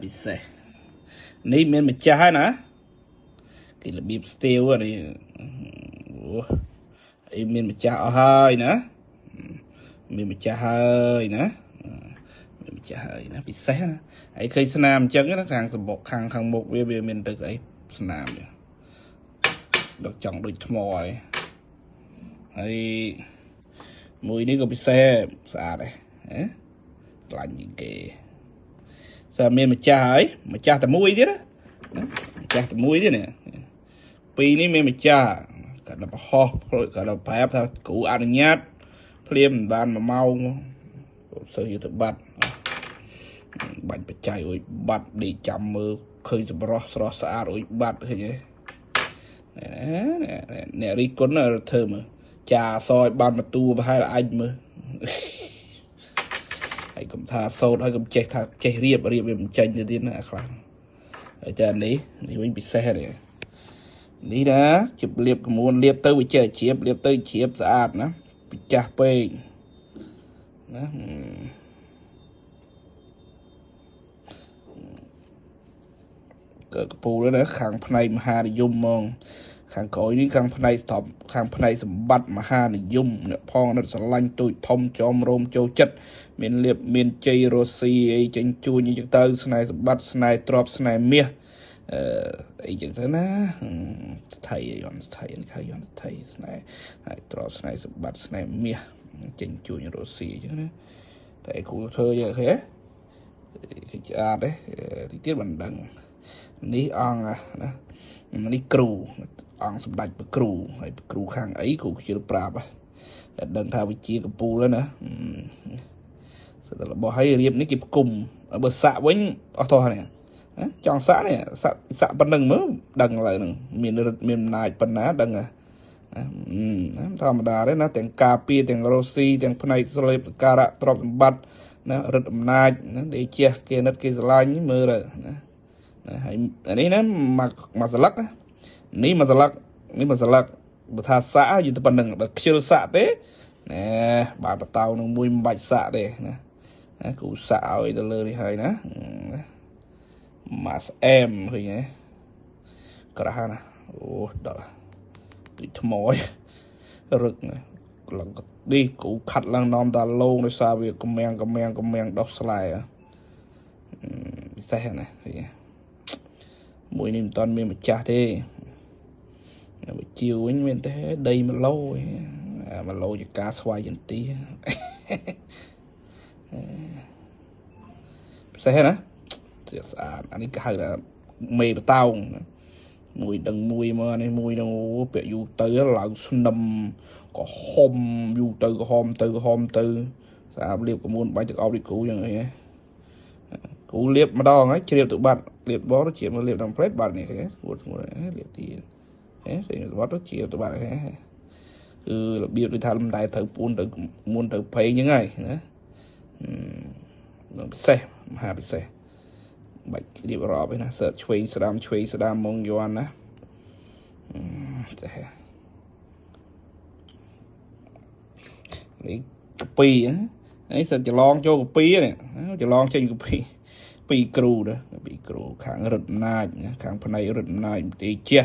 ពិសេសនេះមានម្ចាស់ហើយណាគេរបៀបស្ទៀវនេះអីមានម្ចាស់អស់ហើយណាមានម្ចាស់ហើយណាមានម្ចាស់ហើយណាពិសេសណាហើយឃើញស្នាមអញ្ចឹងណាខាងសម្បុកខាងមុខវាមានទៅស្អីស្នាមដល់ចង់ដូចថ្មហើយមួយនេះក៏ពិសេសស្អាតដែរខ្លាញ់ជាងគេសារមានម្ចាស់ហើយម្ចាស់តែមួយទៀតណាម្ចាស់តែមួយទៀតនេះពីរនេះមានម្ចាស់គាត់ដល់ប្រហោះគាត់ដល់ប្រាប់ថាគ្រូអនុញ្ញាតភ្លាមបាន1ម៉ោងសូវទៅបាត់បាញ់បច្ច័យអុយបាត់ដេកចាំមើលឃើញសម្រស់ស្រស់ស្អាតអុយបាត់ឃើញទេអ្នករីគុណធ្វើមើលចាសឲ្យបានបន្ទូប្រហែលអញមើលហើយកុំថាសោតហើយកុំចេះថាចេះរៀបវាមិនចាញ់ទៅទៀតណាខ្លះហើយតែនេះវិញពិសេសនេះណាជិបលាបកមួនលាបទៅវាចេះជ្រាបលាបទៅជ្រាបស្អាតណាពិចាស់ពេកណាកពូលណាខាងផ្នែកមហានិយមហ្មងខាងក្រោយនេះខាងផ្នែកស្ថប់ខាងផ្នែកសម្បត្តិមហានិយមអ្នកផងអត់ស្រឡាញ់ទូចធំចោមរោមចូលចិត្តមានលៀបមានជ័យរស់ស៊ីអីចេញជួញអីចឹងទៅស្នេហ៍សម្បត្តិស្នេហ៍ទ្រព្យស្នេហ៍មាសអីចឹងទៅណាថៃយន្តថៃខៃយន្តថៃស្នេហ៍ហើយទ្រព្យស្នេហ៍សម្បត្តិស្នេហ៍មាសចេញជួញរស់ស៊ីចឹងណាតែគ្រូធ្វើយ៉ាងហេគេឆ្អាតទេទីទៀតមិនដឹងនេះអង្គណានេះគ្រូអង្គសម្ដេចព្រះគ្រូហើយព្រះគ្រូខាងអីគ្រូខ្ជិលប្រាប់តែដឹងថាវិជាកពូលណាសិតតែរបស់ឲ្យរៀបនេះគេផ្គុំបើសាក់វិញអស់តោះនេះចង់សាក់នេះសាក់ប៉ុណ្្នឹងមើលដឹងឡើយហ្នឹងមានរឹតមានអំណាចប៉ុណ្ណាដឹងធម្មតាទេណាទាំងការពារទាំងរស់ស៊ីទាំងផ្នែកស្លេបការៈទ្រព្យសម្បត្តិណារឹតអំណាចណាដេជះគេនិតគេស្រឡាញ់មើលណាហើយនេះណាមកស្លឹកនេះមកស្លឹកនេះមកស្លឹកបើថាសាក់យូរទៅប៉ុណ្្នឹងបើខ្ជិលសាក់ទេណែបាទបតៅនឹងមួយមិនបាច់សាក់ទេណាគ្រូសាក់ឲ្យទៅលើនេះហើយណាម៉ាសអែមឃើញទេក្រាស់ណាអូដល់ទីថ្មរឹកណាឡើងនេះគ្រូខាត់ឡើងនាំតាលោងដោយសារវាកំៀងដោះស្លែពិសេសណាឃើញទេមួយនេះមិនតាន់មានម្ចាស់ទេវិជាវិញមានតែដី1 ឡូជាការស្វាយចន្ទីពិសេសណាស្អាតអានេះគេហៅថាមេបតោងមួយដឹងមួយមកនេះមួយនឹងពាក់យូរទៅឡើងស្នឹមក៏ហុំយូរទៅក៏ហុំទៅស្អាតលាបកមួនបាច់ទឹកអប់ដូចគ្រូយ៉ាងនេះគ្រូលាបម្ដងហើយជ្រាបទៅបាត់លាបបោជ្រាបមកលាបតាមផ្លេតបាត់នេះគេស្រួលលាបទៀតឃើញបាត់ទៅជ្រាបទៅបាត់គឺរបៀបដូចថាមិនដែលត្រូវពួនទៅមុនទៅប្រេងហ្នឹងហើយណាពិសេសមហាពិសេសបាច់រៀបរាប់ឯណាសើឆ្វេងស្ដាមមកយន់ណាចេះនេះកាពីហ្នឹងសិតច្រឡងចូលកាពីនេះច្រឡងចេញកាពីពីគ្រូណាពីគ្រូខាងរឹតអំណាចណាខាងផ្នែករឹតអំណាចទីជះ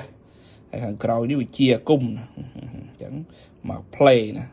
ហើយខាងក្រោយនេះវិជាគុំណាអញ្ចឹងមកផ្លេណា